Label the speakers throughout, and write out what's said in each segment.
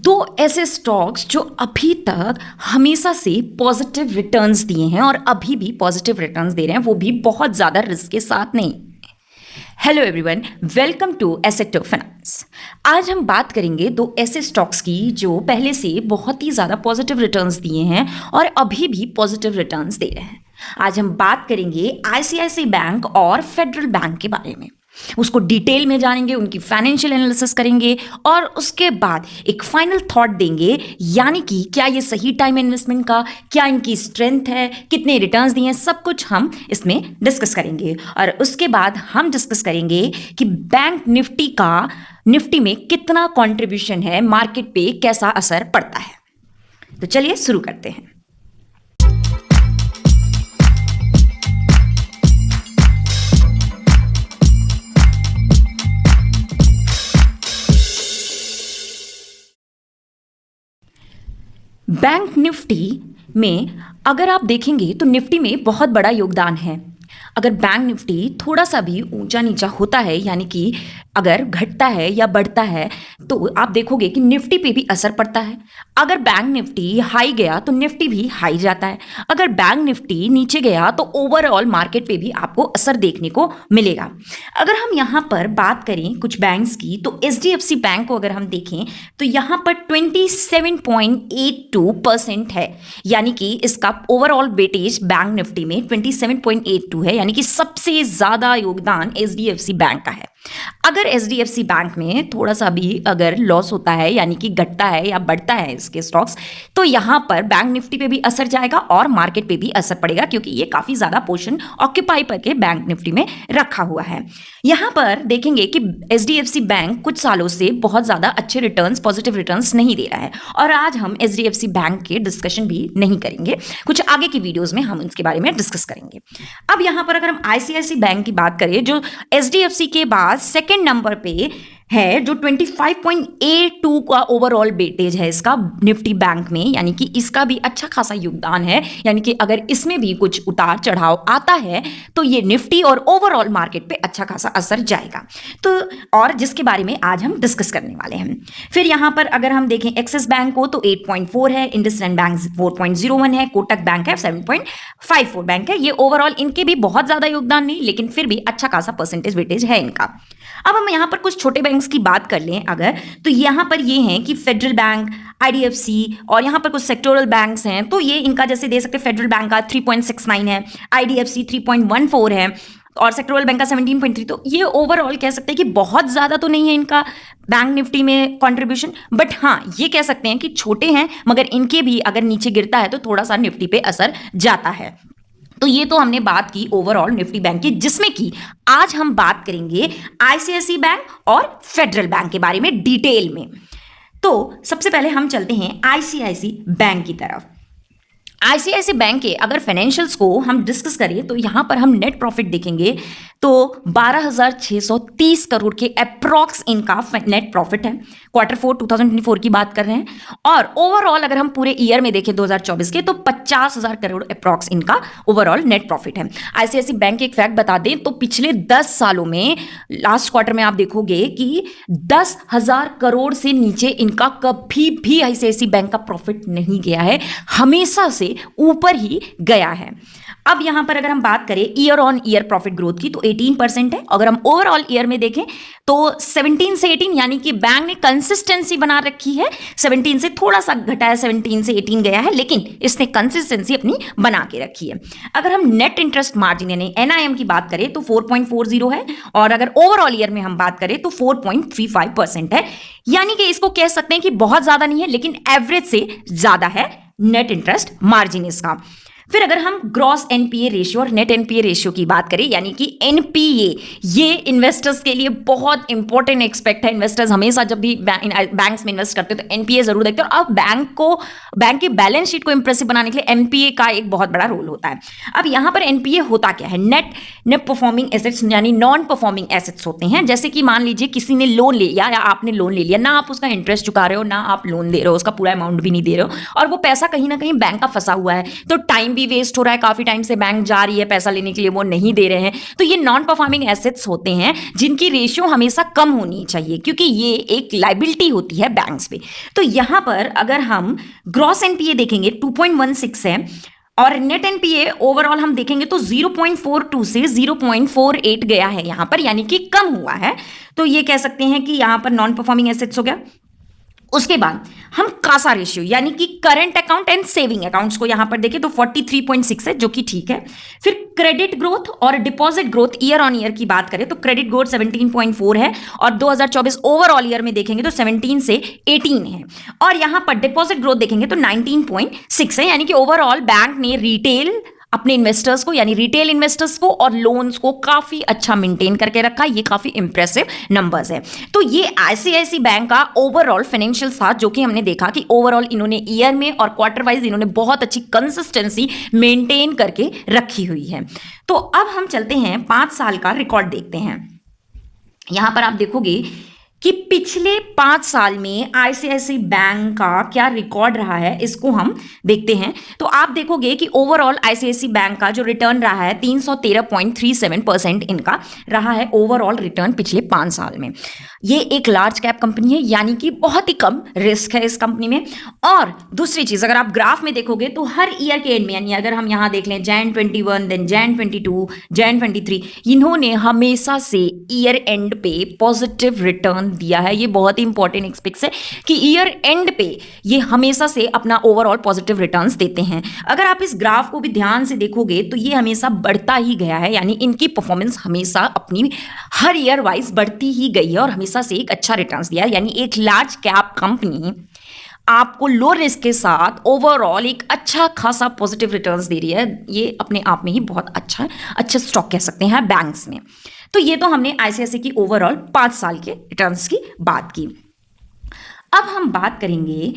Speaker 1: दो ऐसे स्टॉक्स जो अभी तक हमेशा से पॉजिटिव रिटर्न्स दिए हैं और अभी भी पॉजिटिव रिटर्न्स दे रहे हैं, वो भी बहुत ज़्यादा रिस्क के साथ नहीं। Hello everyone, welcome to Aseto finance. आज हम बात करेंगे दो ऐसे स्टॉक्स की जो पहले से बहुत ही ज़्यादा पॉजिटिव रिटर्न्स दिए हैं और अभी भी पॉजिटिव रिटर्न्स दे रहे हैं। आज हम बात करेंगे आईसीआईसीआई बैंक और फेडरल बैंक के बारे में। उसको डिटेल में जानेंगे, उनकी फाइनेंशियल एनालिसिस करेंगे और उसके बाद एक फाइनल थॉट देंगे, यानी कि क्या ये सही टाइम इन्वेस्टमेंट का, क्या इनकी स्ट्रेंथ है, कितने रिटर्न्स दिए हैं, सब कुछ हम इसमें डिस्कस करेंगे। और उसके बाद हम डिस्कस करेंगे कि बैंक निफ्टी में कितना कंट्रीब्यूशन है, मार्केट पे कैसा असर पड़ता है। तो चलिए शुरू करते हैं। बैंक निफ्टी में अगर आप देखेंगे तो निफ्टी में बहुत बड़ा योगदान है। अगर बैंक निफ्टी थोड़ा सा भी ऊंचा नीचा होता है, यानी कि अगर घटता है या बढ़ता है, तो आप देखोगे कि निफ्टी पे भी असर पड़ता है। अगर बैंक निफ्टी हाई गया तो निफ्टी भी हाई जाता है। अगर बैंक निफ्टी नीचे गया तो ओवरऑल मार्केट पे भी आपको असर देखने को मिलेगा। अगर हम यहाँ पर बात करें कुछ बैंक्स की, तो एचडीएफसी बैंक को अगर हम देखें तो यहाँ पर 27.82% है, यानी कि इसका ओवरऑल वेटेज बैंक निफ्टी में 27.82 है, यानी कि सबसे ज्यादा योगदान एचडीएफसी बैंक का है। अगर एचडीएफसी बैंक में थोड़ा सा भी अगर लॉस होता है, यानी कि घटता है या बढ़ता है इसके स्टॉक्स, तो यहां पर बैंक निफ्टी पे भी असर जाएगा और मार्केट पे भी असर पड़ेगा, क्योंकि ये काफी ज्यादा पोर्शन ऑक्यूपाई करके बैंक निफ्टी में रखा हुआ है। यहां पर देखेंगे कि एचडीएफसी बैंक कुछ सालों से बहुत ज्यादा अच्छे रिटर्न्स, पॉजिटिव रिटर्न्स नहीं दे रहा है, और आज हम एचडीएफसी बैंक के डिस्कशन भी नहीं करेंगे, कुछ आगे की वीडियोज में हम इसके बारे में डिस्कस करेंगे। अब यहां पर अगर हम आईसीआईसीआई बैंक की बात करें, जो एचडीएफसी के बाद सेकेंड नंबर पे है, जो 25.82 का ओवरऑल वेटेज है इसका निफ्टी बैंक में, यानी कि इसका भी अच्छा खासा योगदान है। यानी कि अगर इसमें भी कुछ उतार चढ़ाव आता है तो ये निफ्टी और ओवरऑल मार्केट पे अच्छा खासा असर जाएगा, तो और जिसके बारे में आज हम डिस्कस करने वाले हैं। फिर यहां पर अगर हम देखें एक्सिस बैंक को, तो 8.4 है, इंडसइंड बैंक 4.01 है, कोटक बैंक है 7.54 बैंक है। ये ओवरऑल इनके भी बहुत ज्यादा योगदान नहीं, लेकिन फिर भी अच्छा खासा परसेंटेज वेटेज है इनका। अब हम यहाँ पर कुछ छोटे बैंक्स की बात कर लें अगर, तो यहाँ पर ये हैं कि फेडरल बैंक, आईडीएफसी, और यहाँ पर कुछ सेक्टोरल बैंक्स हैं, तो ये इनका जैसे दे सकते हैं, फेडरल बैंक का 3.69 है, आईडीएफसी 3.14 है और सेक्टोरल बैंक का 17.3। तो ये ओवरऑल कह सकते हैं कि बहुत ज़्यादा तो नहीं है इनका बैंक निफ्टी में कंट्रीब्यूशन, बट हाँ ये कह सकते हैं कि छोटे हैं, मगर इनके भी अगर नीचे गिरता है तो थोड़ा सा निफ्टी पे असर जाता है। तो ये तो हमने बात की ओवरऑल निफ्टी बैंक की, जिसमें कि आज हम बात करेंगे आईसीआईसीआई बैंक और फेडरल बैंक के बारे में डिटेल में। तो सबसे पहले हम चलते हैं आईसीआईसीआई बैंक की तरफ। आईसीआईसीआई बैंक के अगर फाइनेंशियल्स को हम डिस्कस करें तो यहां पर हम नेट प्रॉफिट देखेंगे तो 12,630 करोड़ के अप्रॉक्स इनका नेट प्रॉफिट है। Q4 2024 की बात कर रहे हैं, और ओवरऑल अगर हम पूरे ईयर में देखें 2024 के, तो 50,000 करोड़ अप्रॉक्स इनका ओवरऑल नेट प्रॉफिट है। आईसीआईसीआई बैंक के एक फैक्ट बता दें तो पिछले 10 सालों में लास्ट क्वार्टर में आप देखोगे कि 10,000 करोड़ से नीचे इनका कभी भी आईसीआईसीआई बैंक का प्रॉफिट नहीं गया है, हमेशा से ऊपर ही गया है। अब यहां पर अगर हम बात करें year on year profit growth की, तो 18% है। अगर हम ओवरऑल ईयर में देखें तो 17 से 18, यानी कि बैंक ने कंसिस्टेंसी बना रखी है। 17 से थोड़ा सा घटा है, 17 से 18 गया है, लेकिन इसने कंसिस्टेंसी अपनी बना के रखी है। अगर हम नेट इंटरेस्ट मार्जिन यानी एनआईएम की बात करें तो 4.40 है, और अगर ओवरऑल ईयर में हम बात करें तो 4.35% है, यानी कि इसको कह सकते हैं कि बहुत ज्यादा नहीं है, लेकिन एवरेज से ज्यादा है नेट इंटरेस्ट मार्जिन इसका। फिर अगर हम ग्रॉस एनपीए रेशियो और नेट एनपीए रेशियो की बात करें, यानी कि एनपीए, ये इन्वेस्टर्स के लिए बहुत इंपॉर्टेंट एक्सपेक्ट है। इन्वेस्टर्स हमेशा जब भी बैंक्स में इन्वेस्ट करते हैं तो एनपीए जरूर देखते हैं, और अब बैंक के बैलेंस शीट को इंप्रेसिव बनाने के लिए एनपीए का एक बहुत बड़ा रोल होता है। अब यहां पर एनपीए होता क्या है? नेट परफॉर्मिंग एसेट्स यानी नॉन परफॉर्मिंग एसेट्स होते हैं। जैसे कि मान लीजिए किसी ने लोन ले लिया, या आपने लोन ले लिया, ना आप उसका इंटरेस्ट चुका रहे हो, ना आप लोन दे रहे हो, उसका पूरा अमाउंट भी नहीं दे रहे हो, और वो पैसा कहीं ना कहीं बैंक का फंसा हुआ है, तो टाइम भी वेस्ट हो रहा है, काफी टाइम से बैंक जा रही है पैसा लेने के लिए, वो नहीं दे रहे हैं, तो ये नॉन परफॉर्मिंग एसेट्स होते हैं जिनकी रेशियो हमेशा कम होनी चाहिए क्योंकि ये एक लाइबिलिटी होती है बैंक्स पे। तो यहां पर अगर हम ग्रॉस एनपीए देखेंगे 2.16 है और नेट एनपीए ओवरऑल हम देखेंगे तो 0.42 से 0.48 गया है यहां पर, यानी कि कम हुआ है। तो ये कह सकते हैं कि यहां पर नॉन परफॉर्मिंग एसेट्स हो गया। उसके बाद हम कासा रेशियो यानी कि current account and saving accounts को यहां पर देखें तो 43.6 है, जो कि ठीक है। फिर क्रेडिट ग्रोथ और deposit growth year on year की बात करें तो क्रेडिट ग्रोथ 17.4 है और 2024 ओवरऑल ईयर में देखेंगे तो 17 से 18 है। और यहां पर डिपॉजिट ग्रोथ देखेंगे तो 19.6 है, यानी कि ओवरऑल बैंक ने रिटेल अपने इन्वेस्टर्स को यानी रिटेल इन्वेस्टर्स को और लोन्स को काफी अच्छा मेंटेन करके रखा। ये काफी इंप्रेसिव नंबर्स है। तो ये आईसीआईसी बैंक का ओवरऑल फाइनेंशियल था, जो कि हमने देखा कि ओवरऑल इन्होंने ईयर में और क्वार्टर वाइज इन्होंने बहुत अच्छी कंसिस्टेंसी मेंटेन करके रखी हुई है। तो अब हम चलते हैं 5 साल का रिकॉर्ड देखते हैं। यहां पर आप देखोगे कि पिछले 5 साल में आईसीआईसी बैंक का क्या रिकॉर्ड रहा है, इसको हम देखते हैं। तो आप देखोगे कि ओवरऑल आईसीआईसी बैंक का जो रिटर्न रहा है 313.37% इनका रहा है ओवरऑल रिटर्न पिछले 5 साल में। ये एक लार्ज कैप कंपनी है, यानी कि बहुत ही कम रिस्क है इस कंपनी में। और दूसरी चीज, अगर आप ग्राफ में देखोगे तो हर ईयर के एंड में, यानी अगर हम यहां देख लें Jan 21, देन Jan 22, Jan 23, इन्होंने हमेशा से ईयर एंड पे पॉजिटिव रिटर्न दिया है। ये बहुत ही इंपॉर्टेंट एस्पेक्ट्स है कि ईयर एंड पे ये हमेशा से अपना ओवरऑल पॉजिटिव रिटर्न्स देते हैं। अगर आप इस ग्राफ को भी ध्यान से देखोगे तो ये हमेशा बढ़ता ही गया है, यानी इनकी परफॉर्मेंस हमेशा अपनी हर ईयर वाइज बढ़ती ही गई है और हमेशा से एक अच्छा रिटर्न्स दिया है। यानी एक लार्ज कैप कंपनी आपको लो रिस्क के साथ ओवरऑल एक अच्छा खासा पॉजिटिव रिटर्न्स दे रही है। ये अपने आप में ही बहुत अच्छा स्टॉक कह सकते हैं बैंक्स में। तो ये तो हमने आईसीआईसी की ओवरऑल 5 साल के रिटर्न्स की बात की। अब हम बात करेंगे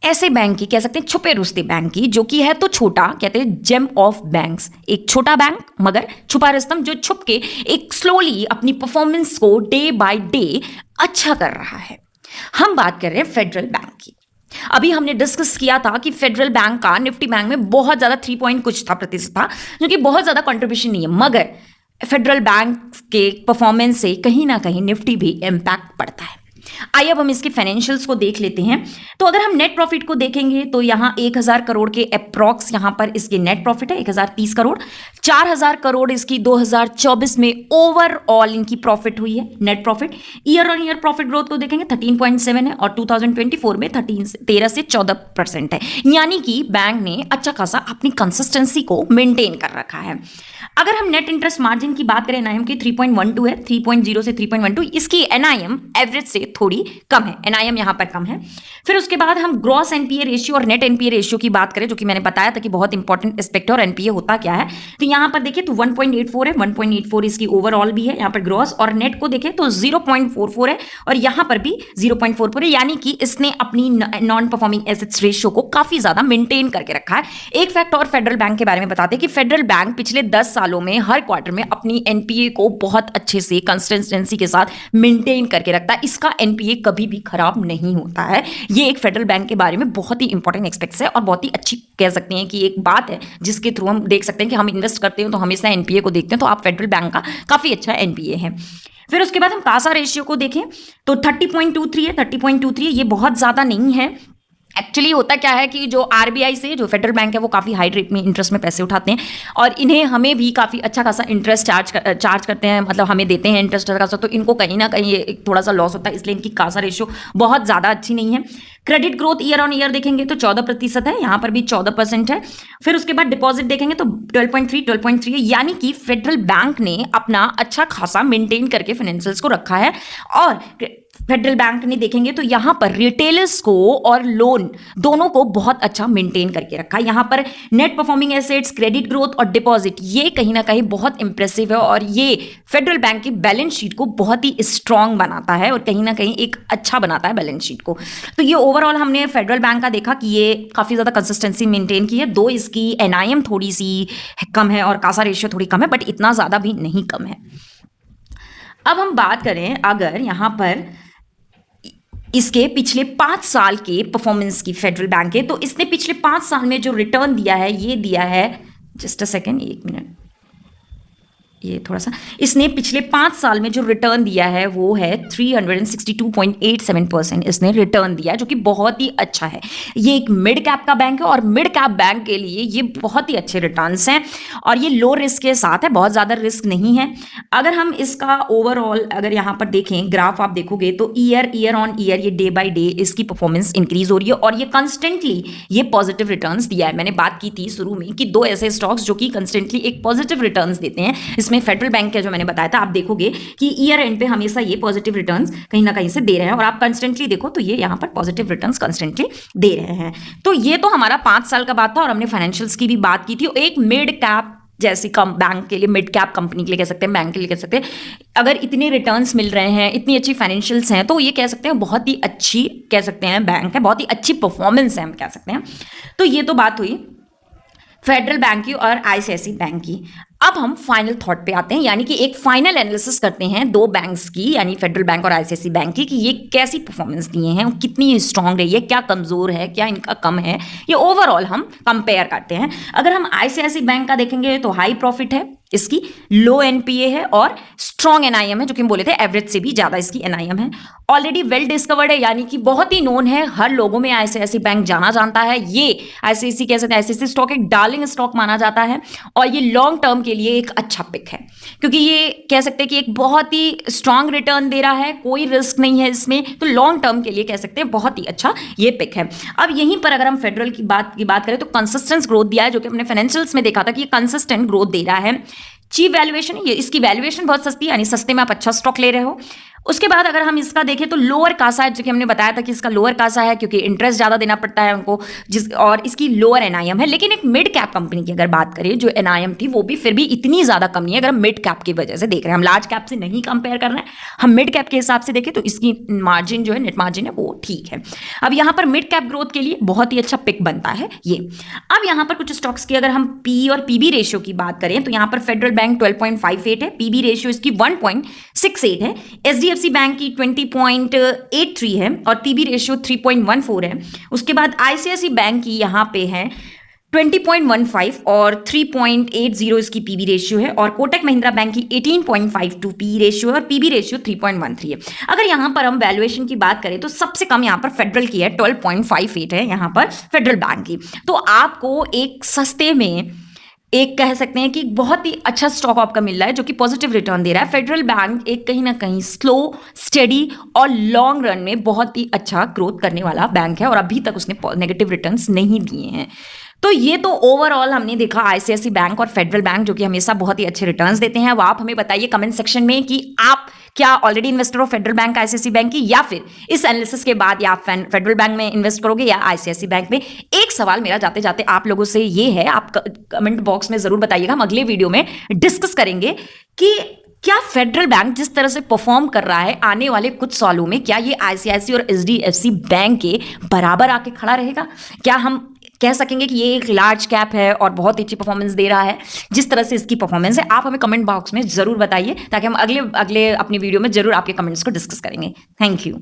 Speaker 1: ऐसे बैंक की, कह सकते हैं छुपे रुस्ते बैंक की, जो कि है तो छोटा, कहते हैं जेम ऑफ बैंक्स, एक छोटा बैंक मगर छुपा रुस्तम, जो छुप के एक स्लोली अपनी परफॉर्मेंस को डे बाय डे अच्छा कर रहा है। हम बात कर रहे हैं फेडरल बैंक की। अभी हमने डिस्कस किया था कि फेडरल बैंक का निफ्टी बैंक में बहुत ज्यादा 3 पॉइंट कुछ था प्रतिशत था, जो कि बहुत ज्यादा कंट्रीब्यूशन नहीं है, मगर फेडरल बैंक के परफॉर्मेंस से कहीं ना कहीं निफ्टी भी इंपैक्ट पड़ता है। आइए अब हम इसके फाइनेंशियल्स को देख लेते हैं। तो अगर हम नेट प्रॉफिट को देखेंगे तो यहां 1000 करोड़ के अप्रॉक्स यहां पर इसके नेट प्रॉफिट है, 1030 करोड़। 4000 करोड़ इसकी 2024 में ओवरऑल इनकी प्रॉफिट हुई है, net profit. Year on year profit growth को देखेंगे 13.7 है और 2024 में 13 से 14% है, यानी कि बैंक ने अच्छा खासा अपनी कंसिस्टेंसी को मेंटेन कर रखा है। अगर हम नेट इंटरेस्ट मार्जिन की बात करें एनआईएम की 3.12 है, 3.0 से 3.12, इसकी एनआईएम एवरेज से थोड़ी कम है, एनआईएम यहां पर कम है। फिर उसके बाद हम ग्रॉस एनपीए रेशियो और नेट एनपीए रेशियो की बात करें, जो कि मैंने बताया था कि बहुत इंपॉर्टेंट एस्पेक्ट है और एनपीए होता क्या है। तो यहां पर देखिए तो 1.84 है, 1.84 इसकी ओवरऑल भी है यहाँ पर ग्रॉस, और नेट को देखें तो 0.44 है और यहां पर भी 0.44 है, यानी कि इसने अपनी नॉन परफॉर्मिंग एसेट्स रेशियो को काफी ज्यादा मेंटेन करके रखा है। एक फैक्ट और फेडरल बैंक के बारे में बताते हैं कि फेडरल बैंक पिछले 10 सालों में हर क्वार्टर में अपनी एनपीए को बहुत अच्छे से कंसिस्टेंसी के साथ मेंटेन करके रखता है। इसका एनपीए कभी भी खराब नहीं होता है। ये एक फेडरल बैंक के बारे में बहुत ही इंपॉर्टेंट एस्पेक्ट्स है और बहुत ही अच्छी कह सकते हैं कि एक बात है जिसके थ्रू हम देख सकते हैं कि हम इन्वेस्ट करते हैं तो हमेशा एनपीए को देखते हैं, तो आप फेडरल बैंक का काफी अच्छा एनपीए है। फिर उसके बाद हम कासा रेशियो को देखें तो 30.23 है, 30.23 ये बहुत ज्यादा नहीं है। एक्चुअली होता क्या है कि जो आरबीआई से जो फेडरल बैंक है वो काफ़ी हाई रेट में इंटरेस्ट में पैसे उठाते हैं और इन्हें हमें भी काफ़ी अच्छा खासा इंटरेस्ट चार्ज करते हैं, मतलब हमें देते हैं इंटरेस्ट खासा, तो इनको कहीं ना कहीं एक थोड़ा सा लॉस होता है, इसलिए इनकी कासा रेशियो बहुत ज़्यादा अच्छी नहीं है। Credit growth year on year देखेंगे तो 14% है, यहाँ पर भी 14% है। फिर उसके बाद डिपॉजिट देखेंगे तो 12.3 है, यानी कि फेडरल बैंक ने अपना अच्छा खासा मेंटेन करके फाइनेंशियल्स को रखा है। और फेडरल बैंक ने देखेंगे तो यहां पर रिटेलर्स को और लोन दोनों को बहुत अच्छा मेंटेन करके रखा है। यहां पर net performing assets, credit growth और डिपॉजिट ये कहीं ना कहीं बहुत इंप्रेसिव है और ये फेडरल बैंक की बैलेंस शीट को बहुत ही स्ट्रांग बनाता है और कहीं ना कहीं एक अच्छा बनाता है बैलेंस शीट को। तो ये ओवरऑल हमने फेडरल बैंक का देखा कि ये काफी ज्यादा कंसिस्टेंसी मेंटेन की है, दो इसकी एनआईएम थोड़ी सी कम है और कासा रेशियो थोड़ी कम है, बट इतना ज्यादा भी नहीं कम है। अब हम बात करें अगर यहां पर इसके पिछले 5 साल के परफॉर्मेंस की फेडरल बैंक के, तो इसने पिछले 5 साल में जो रिटर्न दिया है ये दिया है, जस्ट अ सेकेंड, 1 मिनट, ये थोड़ा सा, इसने पिछले 5 साल में जो रिटर्न दिया है वो है 362.87% इसने रिटर्न दिया है, जो कि बहुत ही अच्छा है। ये एक मिड कैप का बैंक है और मिड कैप बैंक के लिए ये बहुत ही अच्छे रिटर्न्स हैं और ये लो रिस्क के साथ है, बहुत ज़्यादा रिस्क नहीं है। अगर हम इसका ओवरऑल अगर यहाँ पर देखें ग्राफ आप देखोगे तो ईयर ऑन ईयर ये डे बाय डे इसकी परफॉर्मेंस इंक्रीज हो रही है और ये कंस्टेंटली ये पॉजिटिव रिटर्न्स दिया है। मैंने बात की थी शुरू में कि 2 ऐसे स्टॉक्स जो कि कंस्टेंटली एक पॉजिटिव रिटर्न्स देते हैं, इसमें फेडरल बैंक का जो मैंने बताया था, आप देखोगे कि ईयर एंड पे हमेशा ये पॉजिटिव रिटर्न्स कहीं ना कहीं से दे रहे हैं और आप कंस्टेंटली देखो तो ये यहां पर पॉजिटिव रिटर्न्स कंस्टेंटली दे रहे हैं। तो ये तो हमारा 5 साल का बात था और हमने फाइनेंशियल्स की भी बात की थी। एक मिड कैप जैसी कम बैंक के लिए, मिड कैप कंपनी के लिए कह सकते हैं, बैंक के लिए कह सकते हैं, अगर इतने रिटर्न्स मिल रहे हैं, इतनी अच्छी फाइनेंशियल्स हैं, तो ये कह सकते हैं बहुत ही अच्छी कह सकते हैं बैंक है, बहुत ही अच्छी परफॉर्मेंस है हम कह सकते हैं। तो ये तो बात हुई फेडरल बैंक की और आईसीआईसीआई बैंक की। अब हम फाइनल थॉट पे आते हैं, यानी कि एक फाइनल एनालिसिस करते हैं 2 बैंक्स की, यानी फेडरल बैंक और आईसीआईसीआई बैंक की, कि ये कैसी परफॉर्मेंस दिए हैं, कितनी स्ट्रांग रही है, क्या कमजोर है, क्या इनका कम है, ये ओवरऑल हम कंपेयर करते हैं। अगर हम आईसीआईसीआई बैंक का देखेंगे तो हाई प्रॉफिट है इसकी, लो एनपीए है और स्ट्रॉन्ग एनआईएम है, जो कि हम बोले थे एवरेज से भी ज्यादा इसकी एनआईएम है। ऑलरेडी वेल डिस्कवर्ड है, यानी कि बहुत ही नोन है, हर लोगों में आईसीआईसीआई बैंक जाना जानता है। ये आईसीआईसीआई कह सकते हैं आईसीआईसीआई स्टॉक एक डार्लिंग स्टॉक माना जाता है और ये लॉन्ग टर्म के लिए एक अच्छा पिक है, क्योंकि ये कह सकते हैं कि एक बहुत ही स्ट्रांग रिटर्न दे रहा है, कोई रिस्क नहीं है इसमें, तो लॉन्ग टर्म के लिए कह सकते हैं बहुत ही अच्छा ये पिक है। अब यहीं पर अगर हम फेडरल की बात करें तो कंसिस्टेंट ग्रोथ दिया है, जो कि हमने फाइनेंशियल्स में देखा था कि ये कंसिस्टेंट ग्रोथ दे रहा है। चीप वैल्यूएशन, ये इसकी वैल्यूएशन बहुत सस्ती है, यानी सस्ते में आप अच्छा स्टॉक ले रहे हो। उसके बाद अगर हम इसका देखें तो लोअर कासा है, जो कि हमने बताया था कि इसका लोअर कासा है क्योंकि इंटरेस्ट ज़्यादा देना पड़ता है उनको, और इसकी लोअर एनआईएम है। लेकिन एक मिड कैप कंपनी की अगर बात करें, जो एनआईएम थी वो भी फिर भी इतनी ज़्यादा कम नहीं है, अगर हम मिड कैप की वजह से देख रहे हैं, हम लार्ज कैप से नहीं कंपेयर कर रहे हैं, हम मिड कैप के हिसाब से देखें तो इसकी मार्जिन जो है, नेट मार्जिन है, वो ठीक है। अब यहाँ पर मिड कैप ग्रोथ के लिए बहुत ही अच्छा पिक बनता है ये। अब यहाँ पर कुछ स्टॉक्स की अगर हम पी और पीबी रेशियो की बात करें तो यहाँ पर फेडरल बैंक 12.58 है, पीबी रेशियो इसकी 1.68 है, एचडीएफसी बैंक की 20.83 है और पीबी रेशियो 3.14 है। उसके बाद आईसीआईसीआई बैंक की यहाँ पे है 20.15 और 3.80 इसकी पीबी रेशियो है, और कोटक महिंद्रा बैंक की 18.52 पी रेशियो है और पीबी रेशियो 3.13 है। अगर यहाँ पर हम वैल्यूएशन की बात करें तो सबसे कम यहाँ पर फेडरल की है, 12.58 है यहाँ पर फेडरल बैंक की। तो आपको एक सस्ते में एक कह सकते हैं कि बहुत ही अच्छा स्टॉक आपका मिल रहा है, जो कि पॉजिटिव रिटर्न दे रहा है। फेडरल बैंक एक कहीं ना कहीं स्लो, स्टेडी और लॉन्ग रन में बहुत ही अच्छा ग्रोथ करने वाला बैंक है और अभी तक उसने नेगेटिव रिटर्न्स नहीं दिए हैं। तो ये तो ओवरऑल हमने देखा आईसीआईसीआई बैंक और फेडरल बैंक, जो कि हमेशा बहुत ही अच्छे रिटर्न्स देते हैं। अब आप हमें बताइए कमेंट सेक्शन में कि आप क्या ऑलरेडी इन्वेस्टर हो फेडरल बैंक, आईसीआईसीआई बैंक की, या फिर इस एनालिसिस के बाद या आप फेडरल बैंक में इन्वेस्ट करोगे या आईसीआईसीआई बैंक में। एक सवाल मेरा जाते जाते आप लोगों से ये है, आप कमेंट बॉक्स में जरूर बताइएगा, हम अगले वीडियो में डिस्कस करेंगे कि क्या फेडरल बैंक जिस तरह से परफॉर्म कर रहा है आने वाले कुछ सालों में, क्या ये आईसीआईसीआई और एचडीएफसी बैंक के बराबर आके खड़ा रहेगा? क्या हम कह सकेंगे कि ये एक लार्ज कैप है और बहुत अच्छी परफॉर्मेंस दे रहा है जिस तरह से इसकी परफॉर्मेंस है? आप हमें कमेंट बॉक्स में जरूर बताइए, ताकि हम अगले अपनी वीडियो में जरूर आपके कमेंट्स को डिस्कस करेंगे। Thank you.